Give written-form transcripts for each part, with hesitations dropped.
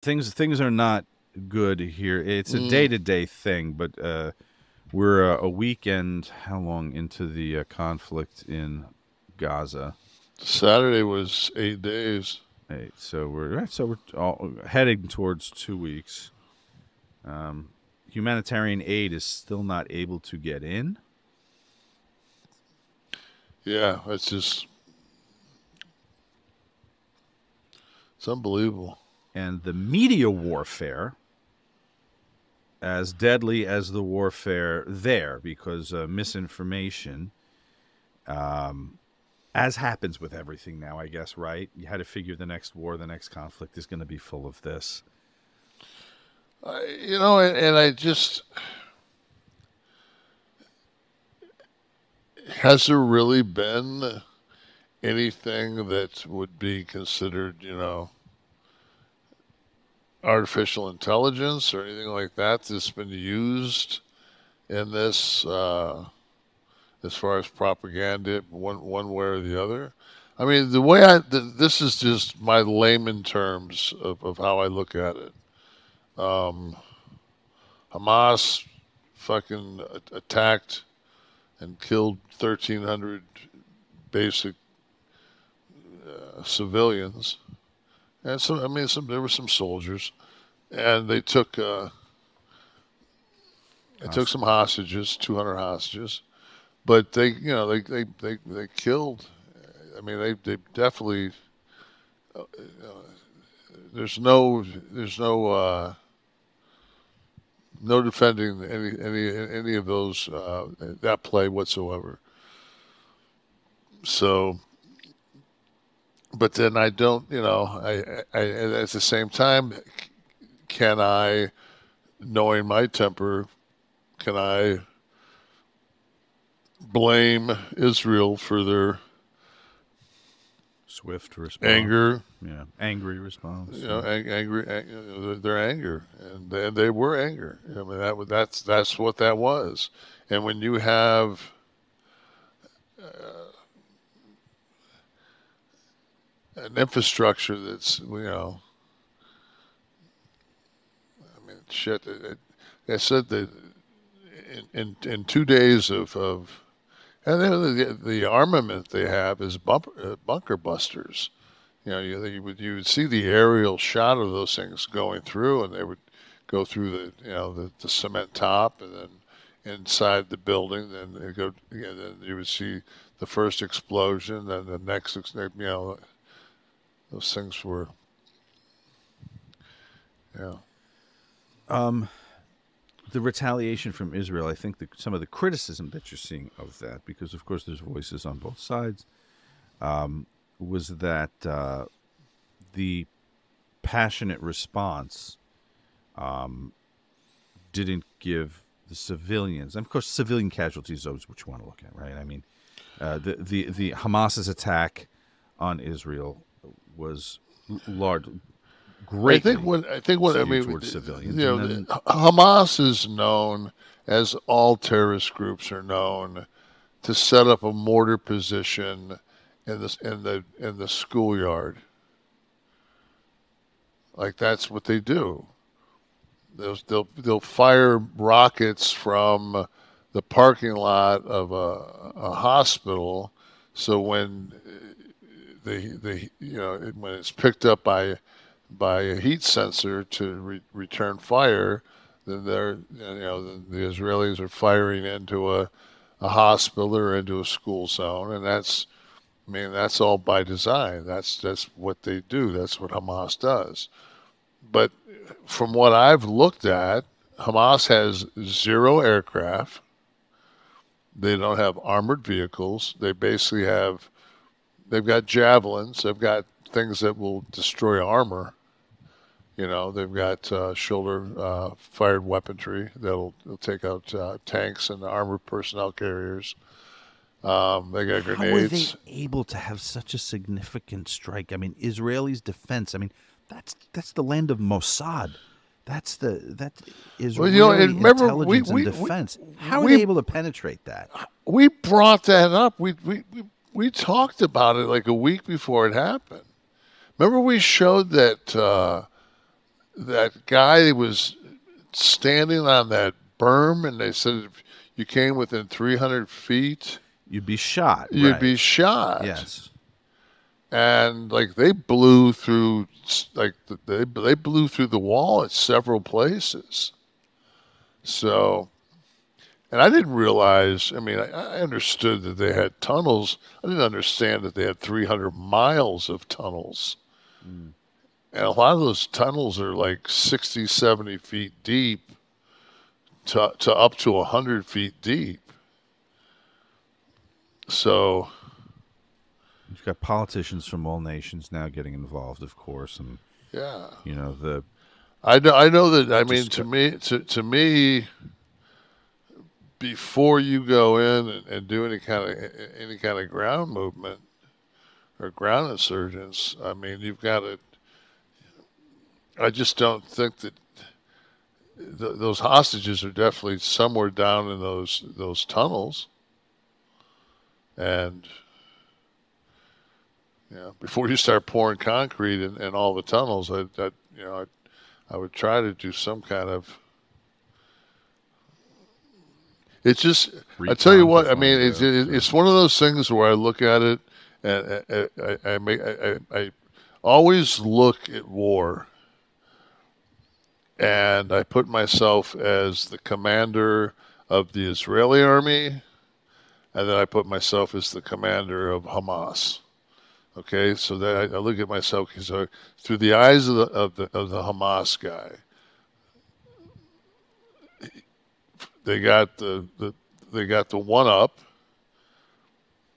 Things are not good here. It's a Mm, day-to-day thing, but we're a weekend. How long into the conflict in Gaza? Saturday was 8 days. Hey, so we're all heading towards 2 weeks. Um, Humanitarian aid is still not able to get in, Yeah, it's unbelievable. and the media warfare, as deadly as the warfare there, because misinformation, um, as happens with everything now, I guess, right? You had to figure the next war, the next conflict is going to be full of this. And I just, has there really been anything that would be considered, artificial intelligence or anything like that that's been used in this, as far as propaganda, one way or the other? I mean, this is just my layman terms of how I look at it. Um, Hamas fucking attacked and killed 1,300 basic civilians, and so I mean, there were some soldiers, and they took Hostage. some hostages, 200 hostages, but they killed. I mean, they definitely. There's no defending any of those that play whatsoever. So, but then I don't, I at the same time, can I, knowing my temper, can I blame Israel for their Swift response. anger? Yeah, angry response. Yeah. Their anger, and they were anger. I mean, that's what that was. And when you have an infrastructure that's, I mean, shit. I said that in 2 days of and the armament they have is bunker busters. You would see the aerial shot of those things going through, and they would go through the cement top, and then inside the building. Then they go, then you would see the first explosion, then the next, those things were, yeah. Um, the retaliation from Israel, I think some of the criticism that you're seeing of that, because of course there's voices on both sides, was that the passionate response um, didn't give the civilians, and of course, civilian casualties is always what you want to look at, right? I mean, the Hamas's attack on Israel was large, greatly I think what I skewed mean, towards civilians, and then Hamas is known, as all terrorist groups are known, to set up a mortar position in the schoolyard. Like, that's what they do. They'll fire rockets from the parking lot of a hospital. So when when it's picked up by a heat sensor to return fire, then the Israelis are firing into a hospital or into a school zone, and that's all by design. That's what they do. That's what Hamas does. But from what I've looked at, Hamas has zero aircraft. They don't have armored vehicles. They've got javelins. They've got things that will destroy armor. They've got shoulder fired weaponry that'll take out tanks and armored personnel carriers. They got how were they grenades. able to have such a significant strike? I mean, Israelis' defense. I mean, that's the land of Mossad. That's Well, Israeli and remember, intelligence and defense. How are we they able to penetrate that? we brought that up. We talked about it like a week before it happened. Remember, we showed that that guy was standing on that berm, and they said if you came within 300 feet, You'd be shot, you'd right? be shot. Yes. And like they blew through, like they blew through the wall at several places. So, and I didn't realize. I mean, I understood that they had tunnels. I didn't understand that they had 300 miles of tunnels. Mm. And a lot of those tunnels are like 60, 70 feet deep to up to 100 feet deep. So, You've got politicians from all nations now getting involved, of course, and yeah. the I know that. I mean, discuss. to me, before you go in and do any kind of ground movement or ground insurgents, I mean, you've got to. I just don't think that those hostages are definitely somewhere down in those tunnels, and before you start pouring concrete in all the tunnels, I would try to do some kind of. It's just, I tell you Recon to what, I mean, find out. it's one of those things where I look at it and I always look at war and I put myself as the commander of the Israeli army, and then I put myself as the commander of Hamas. Okay, so that I look at myself through the eyes of the Hamas guy. They got they got the one up.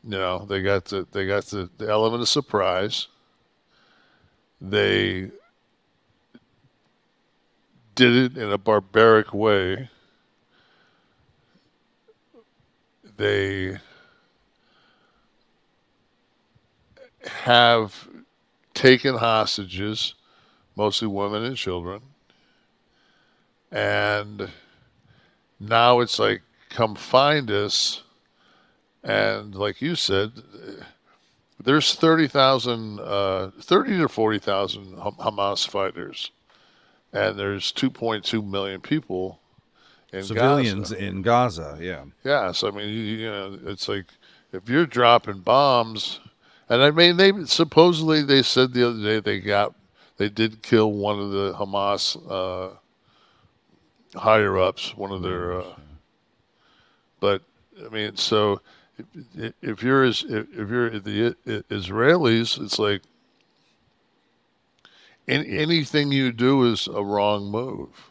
They got the element of surprise. They did it in a barbaric way. They have taken hostages, mostly women and children, and now it's like, come find us. And like you said, there's 30 to 40,000 Hamas fighters, and there's 2.2 million people in Civilians Gaza. in Gaza, yeah. Yeah, so I mean, it's like if you're dropping bombs, and I mean, they said the other day they did kill one of the Hamas higher ups, one of their, Leaders, yeah. but I mean, so if you're the Israelis, it's like anything you do is a wrong move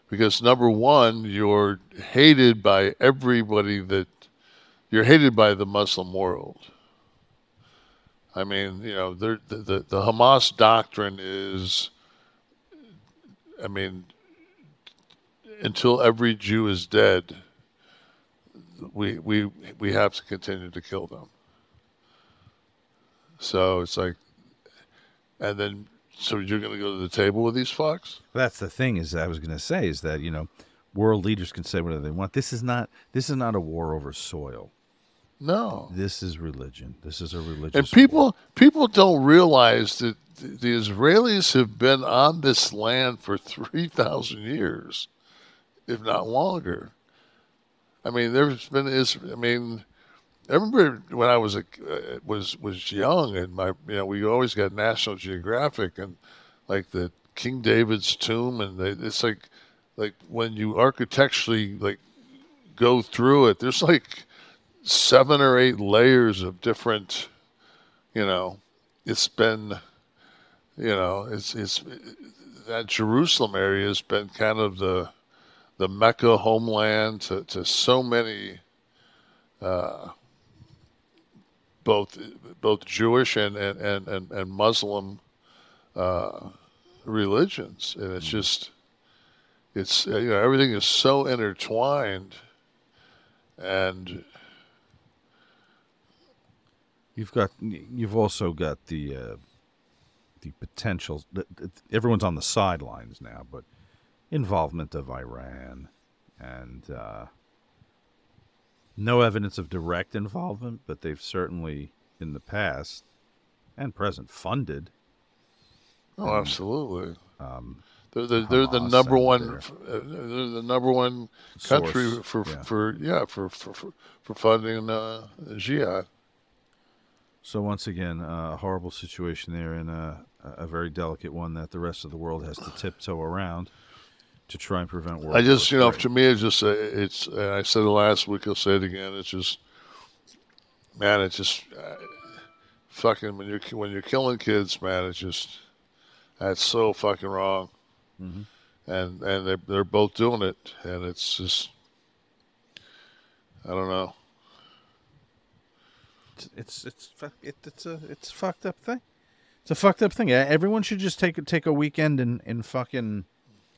because number one, you're hated by the Muslim world. I mean, the Hamas doctrine is, I mean, until every Jew is dead, we have to continue to kill them. So it's like, and then so you're going to go to the table with these fucks? That's the thing is I was going to say is that world leaders can say whatever they want. This is not a war over soil. No. This is religion. This is a And religious war. people don't realize that the Israelis have been on this land for 3,000 years, if not longer. I mean, I remember when I was young, and we always got National Geographic and like the King David's tomb, and it's like when you architecturally like go through it, there's like 7 or 8 layers of different. It's been, it's that Jerusalem area has been kind of the Mecca homeland to so many. Both Jewish and Muslim religions, and it's just everything is so intertwined, and you've also got the potential. Everyone's on the sidelines now, but involvement of Iran and. No evidence of direct involvement, but they've certainly, in the past and present, funded. absolutely. they're the Hamas number and one. their They're the number one country source. for funding jihad. So once again, a horrible situation there, and a very delicate one that the rest of the world has to tiptoe around to try and prevent World I just, War III. to me, it's just it's. And I said it last week. I'll say it again. It's just, man. It's just fucking when you're killing kids, man. It's just that's so fucking wrong. Mm-hmm. And they're both doing it, and it's just I don't know. It's a fucked up thing. It's a fucked up thing. Everyone should just take a weekend in fucking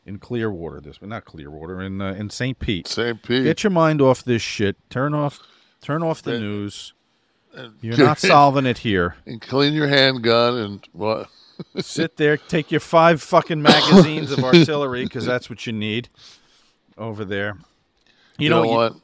in Clearwater. Not Clearwater, in St. Pete. St. Pete. Get your mind off this shit. Turn off the news. You're not solving it here. And clean your handgun and what? Sit there, take your 5 fucking magazines of artillery, because that's what you need over there. You know what?